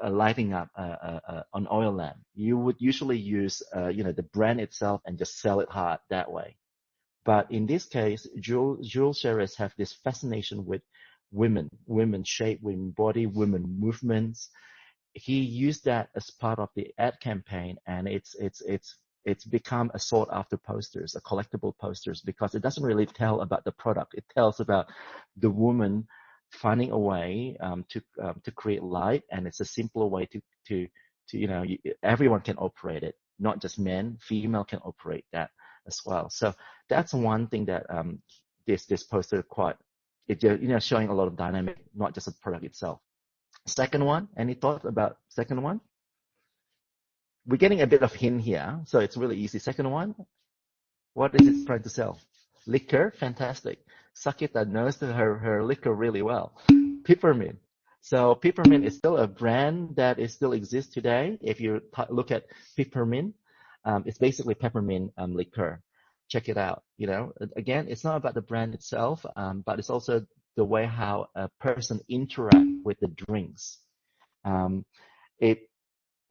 lighting up an oil lamp, you would usually use the brand itself and just sell it hard that way. But in this case, Jules Charest have this fascination with women shape, women body, women movements. He used that as part of the ad campaign, and it's become a sought after posters, a collectible posters, because it doesn't really tell about the product. It tells about the woman finding a way to create light, and it's a simpler way to everyone can operate it, not just men, female can operate that as well. So that's one thing that this poster showing a lot of dynamic, not just the product itself. Second one, any thoughts about second one? We're getting a bit of hint here, so it's really easy. Second one, what is it trying to sell? Liquor, fantastic. Sakita knows her liquor really well. Peppermint. So Peppermint is still a brand that is still exists today. If you look at Peppermint, it's basically peppermint liquor. Check it out. Again, it's not about the brand itself, but it's also the way how a person interact with the drinks.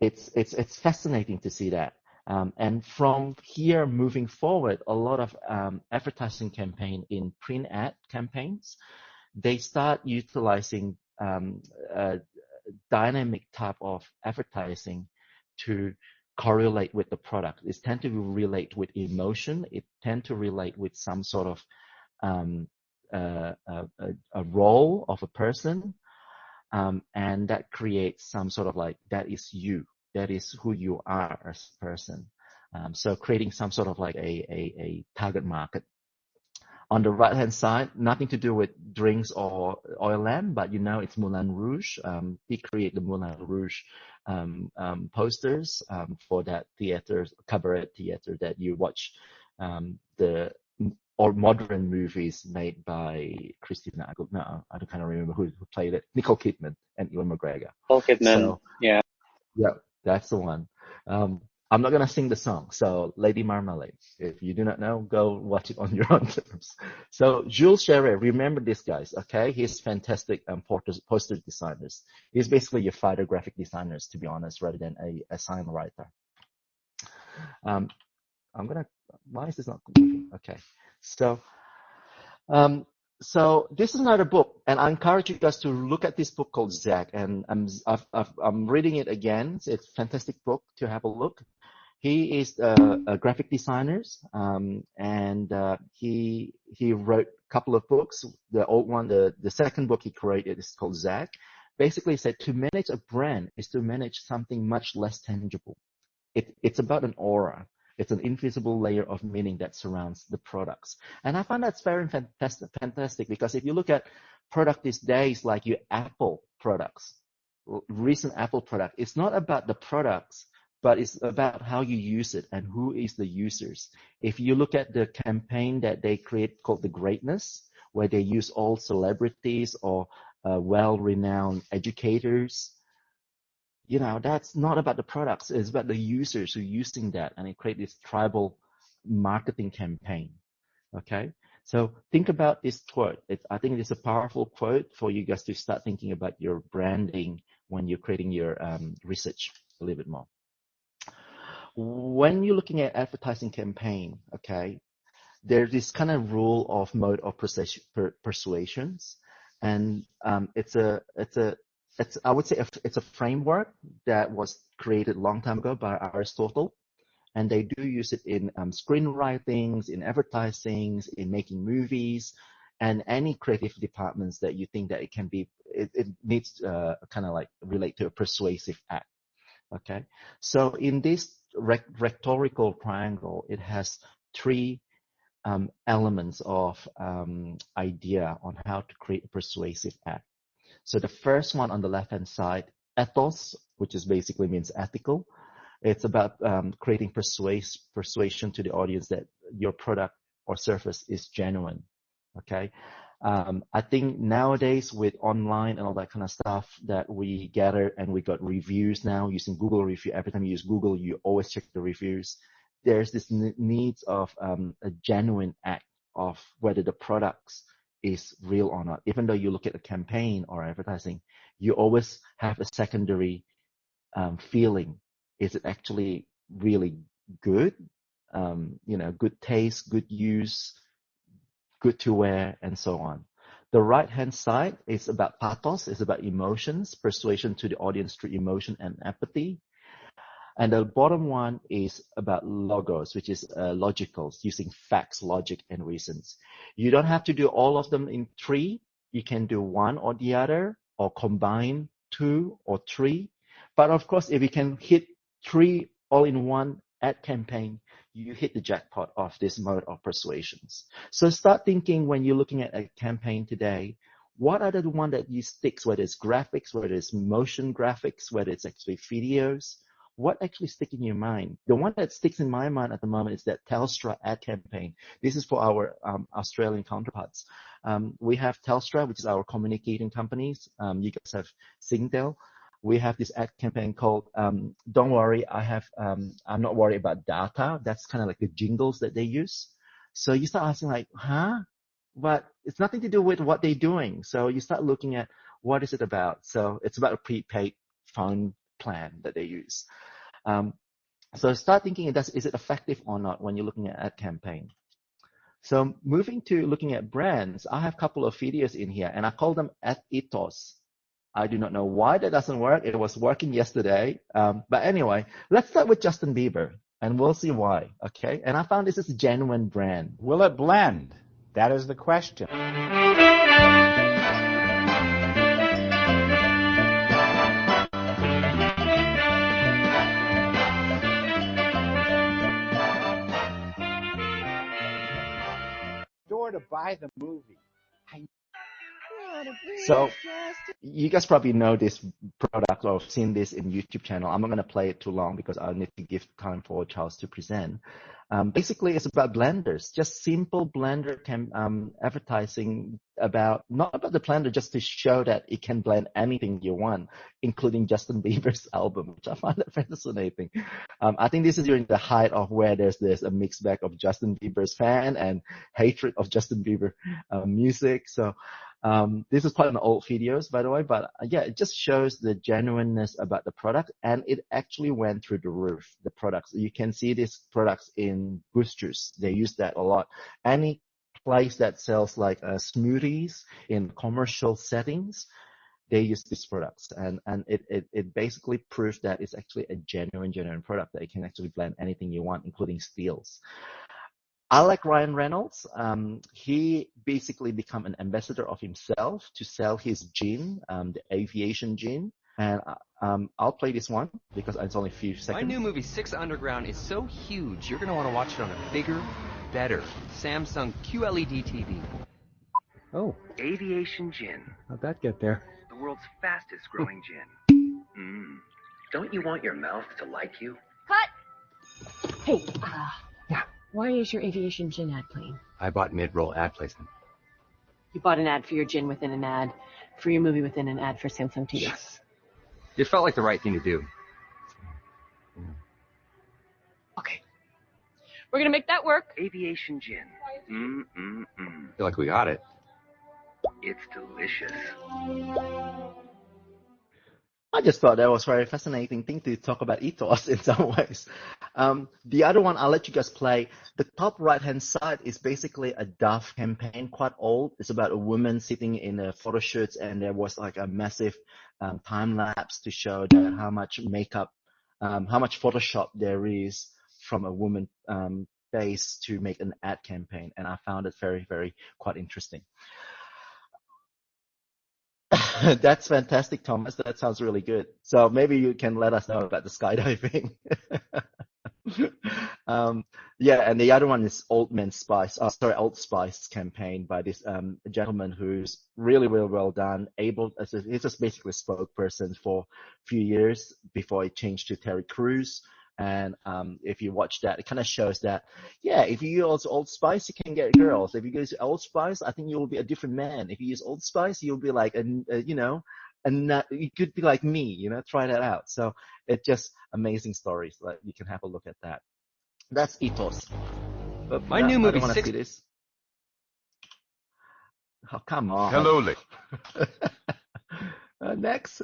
It's fascinating to see that. And from here moving forward, a lot of advertising campaign in print ad campaigns, they start utilizing dynamic type of advertising to correlate with the product. It tend to relate with emotion. It tend to relate with some sort of a role of a person, and that creates some sort of like, that is you, that is who you are as a person. So creating some sort of like a target market. On the right hand side, nothing to do with drinks or oil lamp, but it's Moulin Rouge. We create the Moulin Rouge posters for that theater, cabaret theater that you watch, or modern movies made by Christina Aguilera. No, I don't kind of remember who played it. Nicole Kidman and Ewan McGregor. Nicole Kidman, so, yeah. Yeah, that's the one. I'm not going to sing the song. So Lady Marmalade, if you do not know, go watch it on your own terms. So Jules Charest, remember this, guys, okay? He's fantastic poster designers. He's basically your fighter graphic designers, to be honest, rather than a sign writer. Why is this not moving? Okay. So this is another book, and I encourage you guys to look at this book called Zach, and I'm reading it again. It's a fantastic book to have a look. He is a graphic designer, and he wrote a couple of books. The old one, the second book he created is called Zach. Basically, he said to manage a brand is to manage something much less tangible. It's about an aura. It's an invisible layer of meaning that surrounds the products. And I find that's very fantastic, because if you look at product these days, like your Apple products, recent Apple product, it's not about the products, but it's about how you use it and who is the users. If you look at the campaign that they create called The Greatness, where they use all celebrities or well-renowned educators, that's not about the products. It's about the users who are using that, and it creates this tribal marketing campaign. Okay, so think about this quote. I think it's a powerful quote for you guys to start thinking about your branding when you're creating your research a little bit more. When you're looking at advertising campaign, okay, there's this kind of rule of mode of persuasions, and I would say it's a framework that was created a long time ago by Aristotle, and they do use it in screenwritings, in advertising, in making movies, and any creative departments that you think that it needs kind of like relate to a persuasive act. Okay, so in this rhetorical triangle, it has three elements of idea on how to create a persuasive act. So the first one on the left-hand side, ethos, which is basically means ethical. It's about creating persuasion to the audience that your product or service is genuine. Okay. I think nowadays with online and all that kind of stuff that we gather, and we got reviews now using Google review. Every time you use Google, you always check the reviews. There's this needs of a genuine act of whether the products is real or not. Even though you look at a campaign or advertising, you always have a secondary feeling. Is it actually really good? Good taste, good use, good to wear, and so on. The right-hand side is about pathos, is about emotions, persuasion to the audience through emotion and empathy. And the bottom one is about logos, which is logicals, using facts, logic, and reasons. You don't have to do all of them in 3. You can do one or the other, or combine 2 or 3. But of course, if you can hit 3 all in one ad campaign, you hit the jackpot of this mode of persuasions. So start thinking when you're looking at a campaign today, what are the one that you sticks, whether it's graphics, whether it's motion graphics, whether it's actually videos, what actually stick in your mind? The one that sticks in my mind at the moment is that Telstra ad campaign. This is for our Australian counterparts. We have Telstra, which is our communicating companies. You guys have Singtel. We have this ad campaign called "Don't worry, I'm not worried about data." That's kind of like the jingles that they use. So you start asking like, huh? But it's nothing to do with what they're doing. So you start looking at what is it about. So it's about a prepaid phone plan that they use. So start thinking, is it effective or not when you're looking at ad campaign? So moving to looking at brands, I have a couple of videos in here, and I call them ad ethos. I do not know why that doesn't work. It was working yesterday. But anyway, let's start with Justin Bieber, and we'll see why, okay? And I found this is a genuine brand. Will it blend? That is the question. To buy the movie. So you guys probably know this product or have seen this in YouTube channel. I'm not going to play it too long because I need to give time for Charles to present. Basically, it's about blenders, just simple blender advertising not about the blender, just to show that it can blend anything you want, including Justin Bieber's album, which I find fascinating. I think this is during the height of where there's a mixed bag of Justin Bieber's fan and hatred of Justin Bieber music. So this is quite an old videos, by the way, but yeah, it just shows the genuineness about the product, and it actually went through the roof, the products. You can see these products in Boost Juice. They use that a lot. Any place that sells like smoothies in commercial settings, they use these products, and it basically proves that it's actually a genuine product that you can actually blend anything you want, including steels. I like Ryan Reynolds. He basically become an ambassador of himself to sell his gin, the aviation gin. And I'll play this one because it's only a few seconds. My new movie, Six Underground, is so huge, you're going to want to watch it on a bigger, better Samsung QLED TV. Oh. Aviation gin. How'd that get there? The world's fastest growing gin. Don't you want your mouth to like you? Cut! Hey, yeah. Why is your aviation gin ad playing? I bought mid-roll ad placement. You bought an ad for your gin within an ad, for your movie within an ad for Samsung TV. Yes. It felt like the right thing to do. Okay. We're gonna make that work. Aviation gin. I feel like we got it. It's delicious. I just thought that was a very fascinating thing to talk about ethos in some ways. The other one, I'll let you guys play. The top right-hand side is basically a Dove campaign, quite old. It's about a woman sitting in a photo shoot, and there was like a massive time lapse to show that how much makeup, how much Photoshop there is from a woman face to make an ad campaign. And I found it very, very quite interesting. That's fantastic, Thomas. That sounds really good. So maybe you can let us know about the skydiving. Yeah, and the other one is Old Spice campaign by this gentleman who's really, really well done. He's just basically a spokesperson for a few years before he changed to Terry Crews. And if you watch that, it kind of shows that, yeah, if you use Old Spice, you can get girls. If you use Old Spice, I think you'll be a different man. If you use Old Spice, you'll be like, you could be like me, try that out. So it's just amazing stories. Like you can have a look at that. That's ethos. But My new movie, I don't want to see this. Oh, come on. Hello, Lee. Next.